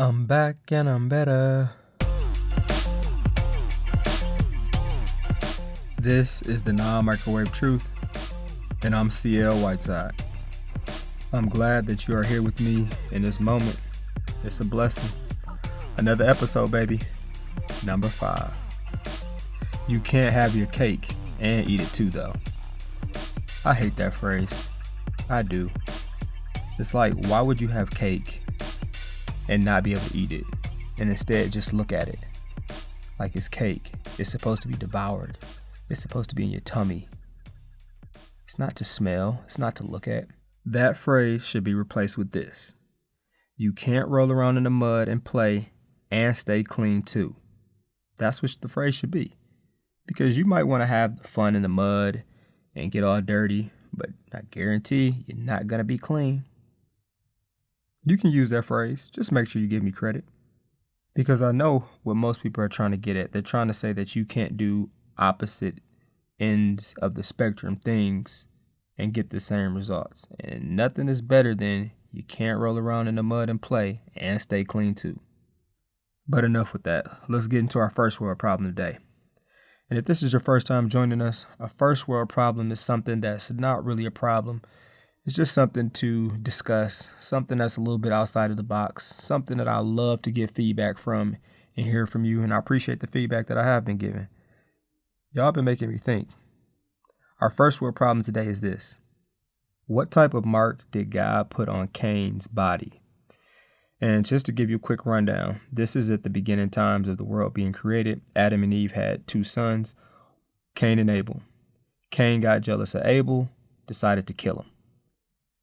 I'm back and I'm better. This is the Non-Microwave Truth, and I'm CL Whiteside. I'm glad that you are here with me in this moment. It's a blessing. Another episode, baby. Number 5. You can't have your cake and eat it too, though. I hate that phrase. I do. It's like, why would you have cake and not be able to eat it, and instead just look at it like it's cake? It's supposed to be devoured. It's supposed to be in your tummy. It's not to smell. It's not to look at. That phrase should be replaced with this: you can't roll around in the mud and play and stay clean too. That's what the phrase should be. Because you might want to have fun in the mud and get all dirty, but I guarantee you're not going to be clean. You can use that phrase. Just make sure you give me credit. Because I know what most people are trying to get at. They're trying to say that you can't do opposite ends of the spectrum things and get the same results. And nothing is better than you can't roll around in the mud and play and stay clean too. But enough with that. Let's get into our first world problem today. And if this is your first time joining us, a first world problem is something that's not really a problem. It's just something to discuss, something that's a little bit outside of the box, something that I love to get feedback from and hear from you. And I appreciate the feedback that I have been given. Y'all been making me think. Our first world problem today is this: what type of mark did God put on Cain's body? And just to give you a quick rundown, this is at the beginning times of the world being created. Adam and Eve had 2 sons, Cain and Abel. Cain got jealous of Abel, decided to kill him.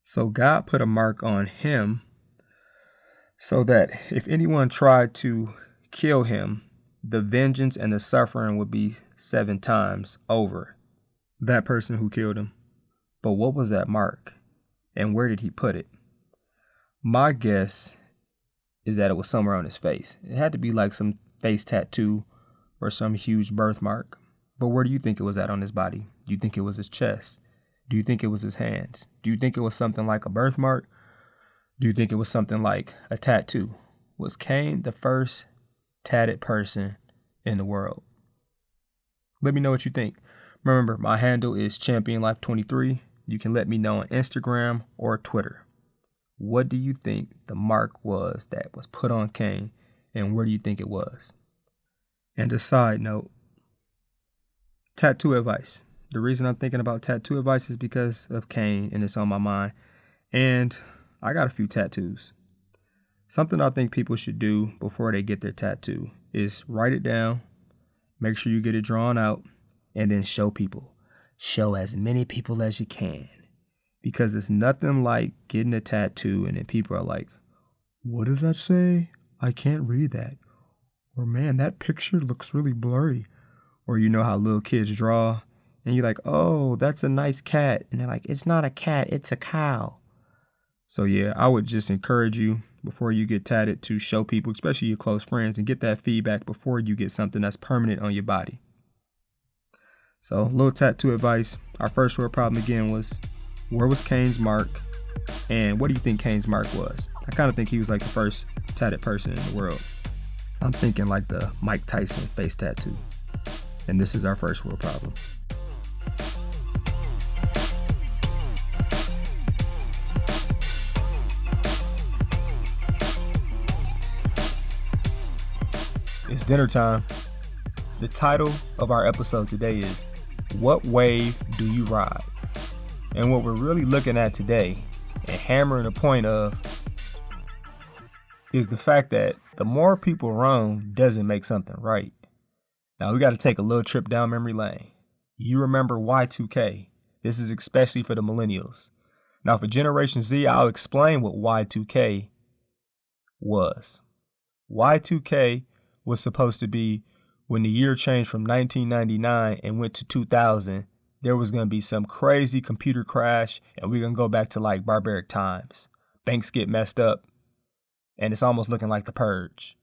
So God put a mark on him so that if anyone tried to kill him, the vengeance and the suffering would be 7 times over that person who killed him. But what was that mark? And where did he put it? My guess is that it was somewhere on his face. It had to be like some face tattoo or some huge birthmark. But where do you think it was at on his body? Do you think it was his chest? Do you think it was his hands? Do you think it was something like a birthmark? Do you think it was something like a tattoo? Was Cain the first tatted person in the world? Let me know what you think. Remember, my handle is ChampionLife23. You can let me know on Instagram or Twitter. What do you think the mark was that was put on Cain, and where do you think it was? And a side note, tattoo advice. The reason I'm thinking about tattoo advice is because of Cain, and it's on my mind. And I got a few tattoos. Something I think people should do before they get their tattoo is write it down, make sure you get it drawn out, and then show people. Show as many people as you can. Because it's nothing like getting a tattoo and then people are like, what does that say? I can't read that. Or man, that picture looks really blurry. Or you know how little kids draw and you're like, oh, that's a nice cat. And they're like, it's not a cat, it's a cow. So yeah, I would just encourage you before you get tatted to show people, especially your close friends, and get that feedback before you get something that's permanent on your body. So a little tattoo advice. Our first world problem again was, where was Cain's mark? And what do you think Cain's mark was? I kind of think he was like the first tatted person in the world. I'm thinking like the Mike Tyson face tattoo. And this is our first world problem. It's dinner time. The title of our episode today is, what wave do you ride? And what we're really looking at today and hammering the point of is the fact that the more people wrong doesn't make something right. Now we got to take a little trip down memory lane. You remember Y2K. This is especially for the millennials. Now for Generation Z, I'll explain what Y2K was. Y2K was supposed to be when the year changed from 1999 and went to 2000. There was going to be some crazy computer crash and we're going to go back to like barbaric times. Banks get messed up and it's almost looking like the purge.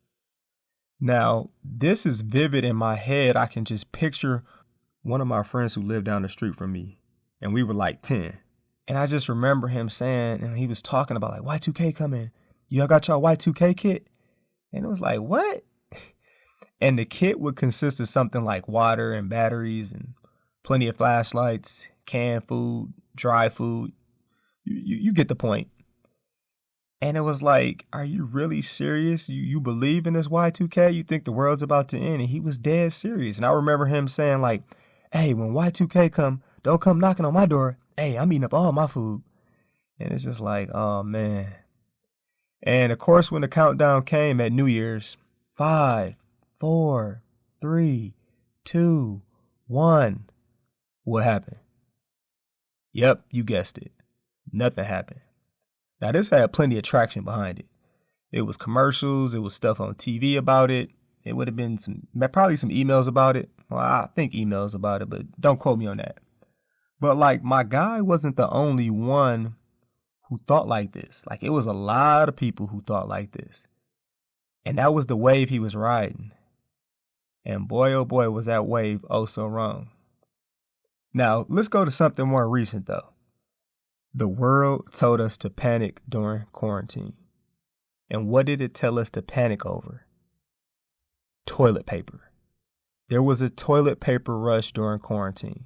Now, this is vivid in my head. I can just picture one of my friends who lived down the street from me and we were like 10. And I just remember him saying, and he was talking about like Y2K coming. Y'all got y'all Y2K kit? And it was like, what? And the kit would consist of something like water and batteries and plenty of flashlights, canned food, dry food. You get the point. And it was like, are you really serious? You believe in this Y2K? You think the world's about to end? And he was dead serious. And I remember him saying like, hey, when Y2K come, don't come knocking on my door. Hey, I'm eating up all my food. And it's just like, oh man. And of course, when the countdown came at New Year's, 5, 4, 3, 2, 1, what happened? Yep, you guessed it. Nothing happened. Now, this had plenty of traction behind it. It was commercials. It was stuff on TV about it. It would have been probably some emails about it. Well, I think emails about it, but don't quote me on that. But like, my guy wasn't the only one who thought like this. Like, it was a lot of people who thought like this. And that was the wave he was riding. And boy, oh boy, was that wave oh so wrong. Now, let's go to something more recent though. The world told us to panic during quarantine. And what did it tell us to panic over? Toilet paper. There was a toilet paper rush during quarantine.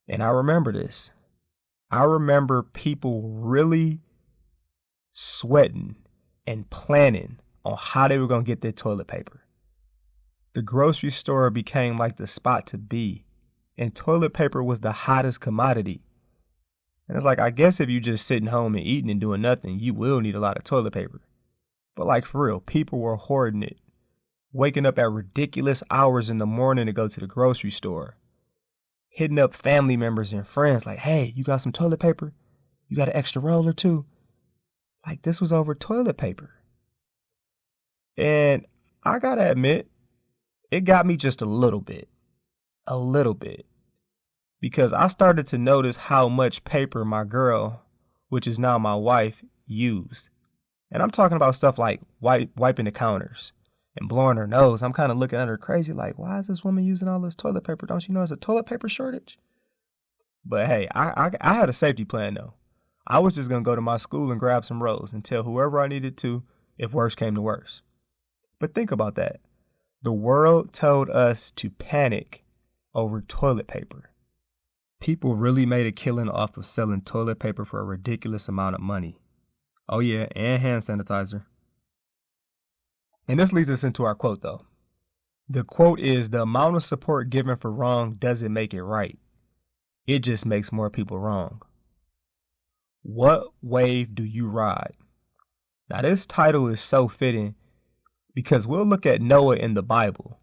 And I remember this. I remember people really sweating and planning on how they were going to get their toilet paper. The grocery store became like the spot to be. And toilet paper was the hottest commodity. And it's like, I guess if you just sitting home and eating and doing nothing, you will need a lot of toilet paper. But like, for real, people were hoarding it, waking up at ridiculous hours in the morning to go to the grocery store, hitting up family members and friends like, hey, you got some toilet paper? You got an extra roll or two? Like, this was over toilet paper. And I gotta admit, it got me just a little bit. Because I started to notice how much paper my girl, which is now my wife, used. And I'm talking about stuff like wiping the counters and blowing her nose. I'm kind of looking at her crazy like, why is this woman using all this toilet paper? Don't you know it's a toilet paper shortage? But hey, I had a safety plan though. I was just going to go to my school and grab some rolls and tell whoever I needed to if worse came to worse. But think about that. The world told us to panic over toilet paper. People really made a killing off of selling toilet paper for a ridiculous amount of money. Oh yeah, and hand sanitizer. And this leads us into our quote though. The quote is, the amount of support given for wrong doesn't make it right. It just makes more people wrong. What wave do you ride? Now this title is so fitting because we'll look at Noah in the Bible.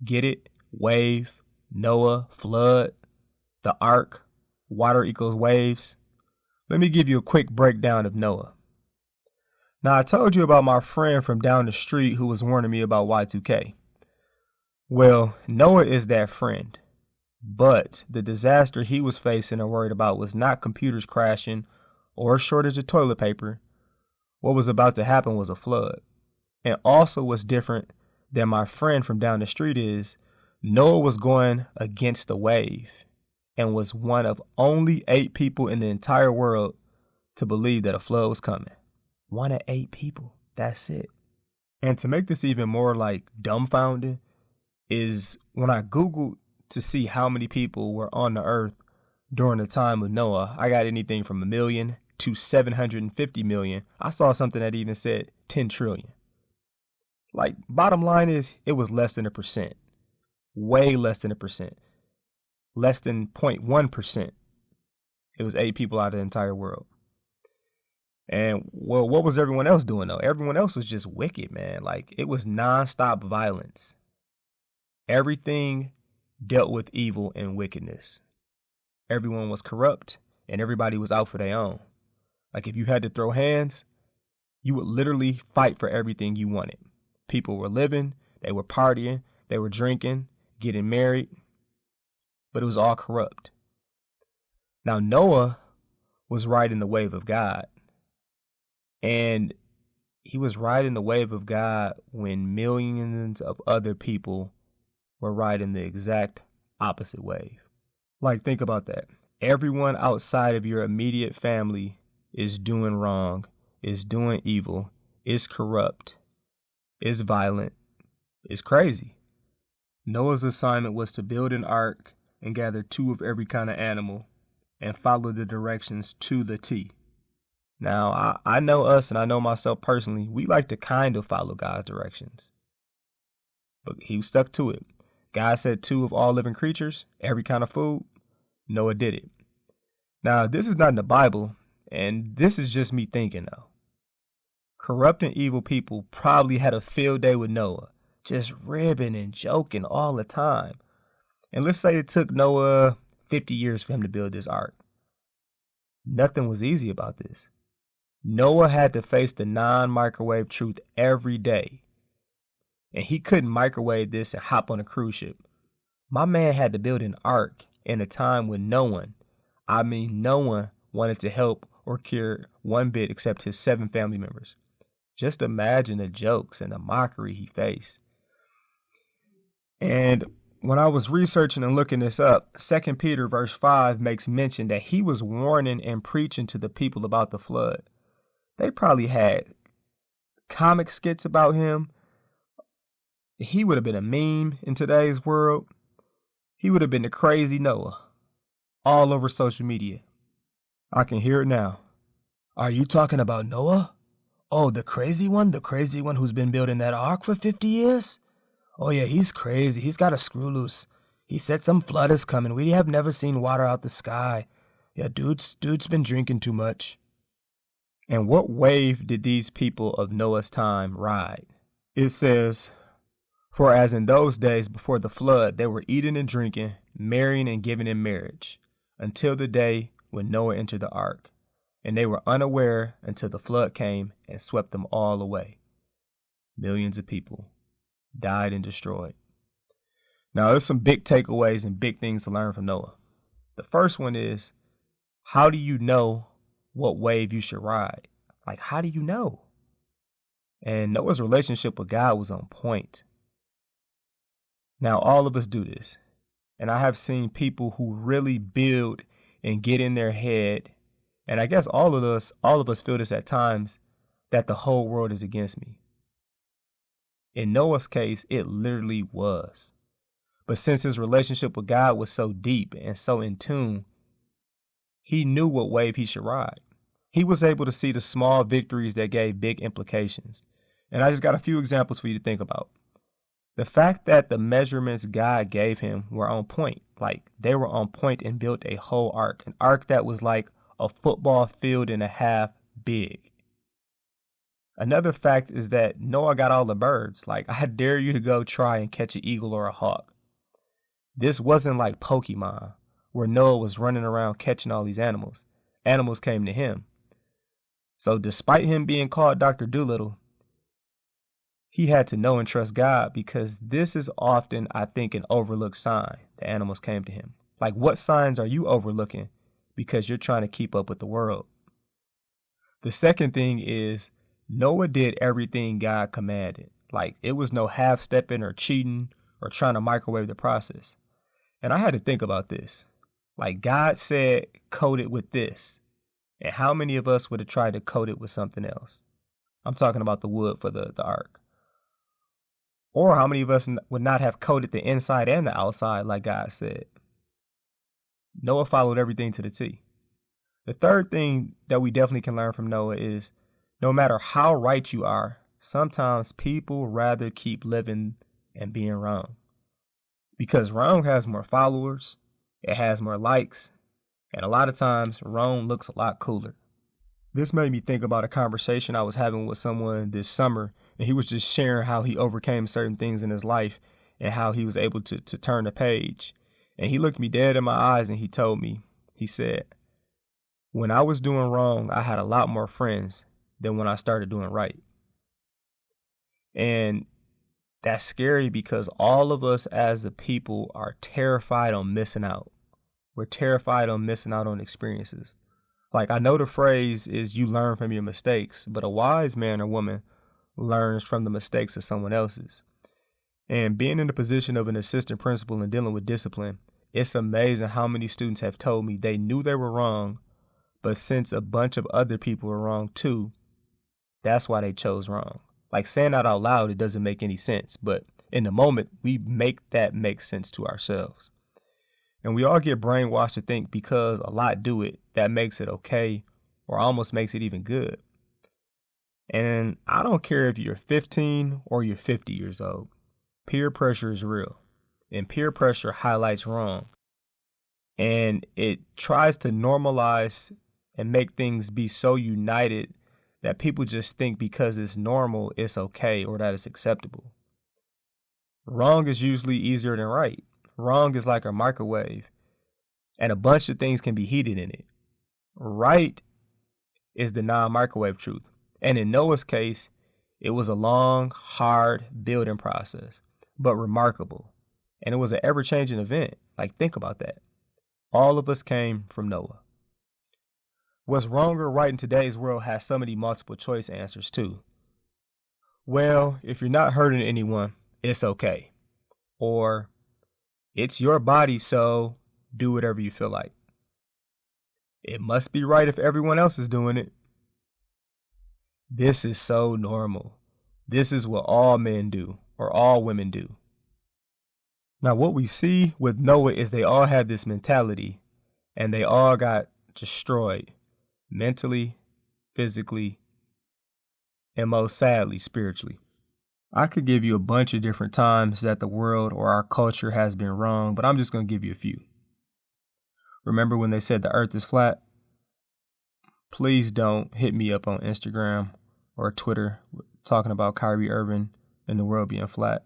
Get it? Wave, Noah, flood. The ark, water equals waves. Let me give you a quick breakdown of Noah. Now, I told you about my friend from down the street who was warning me about Y2K. Well, Noah is that friend. But the disaster he was facing and worried about was not computers crashing or a shortage of toilet paper. What was about to happen was a flood. And also what's different than my friend from down the street is Noah was going against the wave. And was one of only 8 people in the entire world to believe that a flood was coming. 1 of 8 people. That's it. And to make this even more like dumbfounding is when I Googled to see how many people were on the earth during the time of Noah, I got anything from 1 million to 750 million. I saw something that even said 10 trillion. Like, bottom line is, it was less than 1%. Way less than 1%. Less than 0.1%. It was 8 people out of the entire world. And well, what was everyone else doing though? Everyone else was just wicked, man. Like, it was nonstop violence. Everything dealt with evil and wickedness. Everyone was corrupt and everybody was out for their own. Like, if you had to throw hands, you would literally fight for everything you wanted. People were living, they were partying, they were drinking, getting married. But it was all corrupt. Now, Noah was riding the wave of God. And he was riding the wave of God when millions of other people were riding the exact opposite wave. Like, think about that. Everyone outside of your immediate family is doing wrong, is doing evil, It's corrupt. It's violent. It's crazy. Noah's assignment was to build an ark and gather 2 of every kind of animal and follow the directions to the T. Now, I know us and I know myself personally, we like to kind of follow God's directions. But he stuck to it. God said 2 of all living creatures, every kind of food. Noah did it. Now, this is not in the Bible, and this is just me thinking, though. Corrupt and evil people probably had a field day with Noah, just ribbing and joking all the time. And let's say it took Noah 50 years for him to build this ark. Nothing was easy about this. Noah had to face the non-microwave truth every day. And he couldn't microwave this and hop on a cruise ship. My man had to build an ark in a time when no one wanted to help or care one bit except his 7 family members. Just imagine the jokes and the mockery he faced. And when I was researching and looking this up, 2 Peter verse 5 makes mention that he was warning and preaching to the people about the flood. They probably had comic skits about him. He would have been a meme in today's world. He would have been the crazy Noah all over social media. I can hear it now. Are you talking about Noah? Oh, the crazy one who's been building that ark for 50 years? Oh yeah, he's crazy. He's got a screw loose. He said some flood is coming. We have never seen water out the sky. Yeah, dude's been drinking too much. And what wave did these people of Noah's time ride? It says, for as in those days before the flood, they were eating and drinking, marrying and giving in marriage, until the day when Noah entered the ark. And they were unaware until the flood came and swept them all away. Millions of people died and destroyed. Now, there's some big takeaways and big things to learn from Noah. The first one is, how do you know what wave you should ride? Like, how do you know? And Noah's relationship with God was on point. Now, all of us do this. And I have seen people who really build and get in their head. And I guess all of us feel this at times, that the whole world is against me. In Noah's case, it literally was. But since his relationship with God was so deep and so in tune, he knew what wave he should ride. He was able to see the small victories that gave big implications. And I just got a few examples for you to think about. The fact that the measurements God gave him were on point, like they were on point, and built a whole ark, an ark that was like a football field and a half big. Another fact is that Noah got all the birds. Like, I dare you to go try and catch an eagle or a hawk. This wasn't like Pokemon, where Noah was running around catching all these animals. Animals came to him. So despite him being called Dr. Dolittle, he had to know and trust God, because this is often, I think, an overlooked sign. The animals came to him. Like, what signs are you overlooking because you're trying to keep up with the world? The second thing is, Noah did everything God commanded. Like, it was no half-stepping or cheating or trying to microwave the process. And I had to think about this. Like, God said, coat it with this. And how many of us would have tried to coat it with something else? I'm talking about the wood for the ark. Or how many of us would not have coated the inside and the outside like God said? Noah followed everything to the T. The third thing that we definitely can learn from Noah is, no matter how right you are, sometimes people rather keep living and being wrong. Because wrong has more followers, it has more likes, and a lot of times wrong looks a lot cooler. This made me think about a conversation I was having with someone this summer, and he was just sharing how he overcame certain things in his life and how he was able to turn the page. And he looked me dead in my eyes and he told me, he said, when I was doing wrong, I had a lot more friends than when I started doing right. And that's scary, because all of us as a people are terrified on missing out. We're terrified on missing out on experiences. Like, I know the phrase is you learn from your mistakes, but a wise man or woman learns from the mistakes of someone else's. And being in the position of an assistant principal and dealing with discipline, it's amazing how many students have told me they knew they were wrong, but since a bunch of other people were wrong too, That's why they chose wrong. Like, saying that out loud, it doesn't make any sense. But in the moment, we make that make sense to ourselves. And we all get brainwashed to think because a lot do it, that makes it okay or almost makes it even good. And I don't care if you're 15 or you're 50 years old. Peer pressure is real. And peer pressure highlights wrong. And it tries to normalize and make things be so united that people just think because it's normal, it's okay, or that it's acceptable. Wrong is usually easier than right. Wrong is like a microwave, and a bunch of things can be heated in it. Right is the non-microwave truth. And in Noah's case, it was a long, hard building process, but remarkable. And it was an ever-changing event. Like, think about that. All of us came from Noah. What's wrong or right in today's world has so many multiple choice answers too. Well, if you're not hurting anyone, it's okay. Or, it's your body, so do whatever you feel like. It must be right if everyone else is doing it. This is so normal. This is what all men do, or all women do. Now, what we see with Noah is they all had this mentality, and they all got destroyed. Mentally, physically, and most sadly, spiritually. I could give you a bunch of different times that the world or our culture has been wrong, but I'm just going to give you a few. Remember when they said the earth is flat? Please don't hit me up on Instagram or Twitter talking about Kyrie Irving and the world being flat.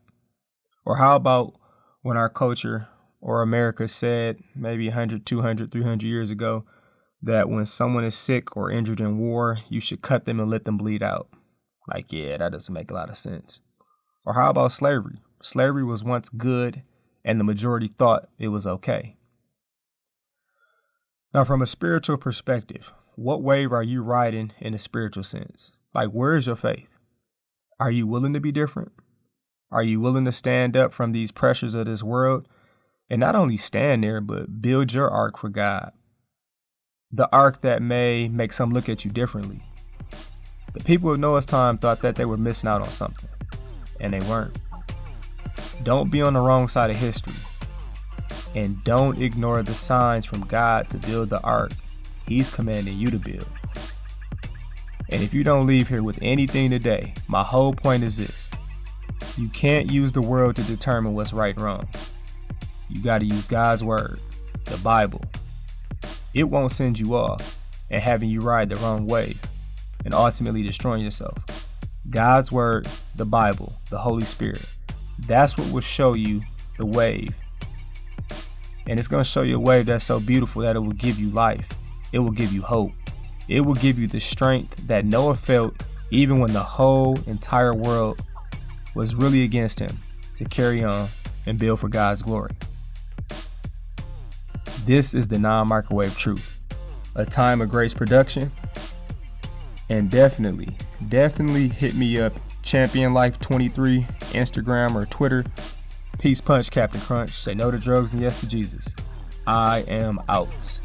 Or how about when our culture or America said maybe 100, 200, 300 years ago that when someone is sick or injured in war, you should cut them and let them bleed out. Like, yeah, that doesn't make a lot of sense. Or how about slavery? Slavery was once good and the majority thought it was okay. Now, from a spiritual perspective, what wave are you riding in a spiritual sense? Like, where is your faith? Are you willing to be different? Are you willing to stand up from these pressures of this world and not only stand there, but build your ark for God? The ark that may make some look at you differently. The people of Noah's time thought that they were missing out on something, and they weren't. Don't be on the wrong side of history, and don't ignore the signs from God to build the ark He's commanding you to build. And if you don't leave here with anything today, my whole point is this. You can't use the world to determine what's right and wrong. You got to use God's word, the Bible. It won't send you off and having you ride the wrong way and ultimately destroying yourself. God's word, the Bible, the Holy Spirit, that's what will show you the wave. And it's going to show you a wave that's so beautiful that it will give you life. It will give you hope. It will give you the strength that Noah felt even when the whole entire world was really against him to carry on and build for God's glory. This is the Non-Microwave Truth, a Time of Grace production. And definitely hit me up, Champion Life 23, Instagram or Twitter. Peace punch, Captain Crunch. Say no to drugs and yes to Jesus. I am out.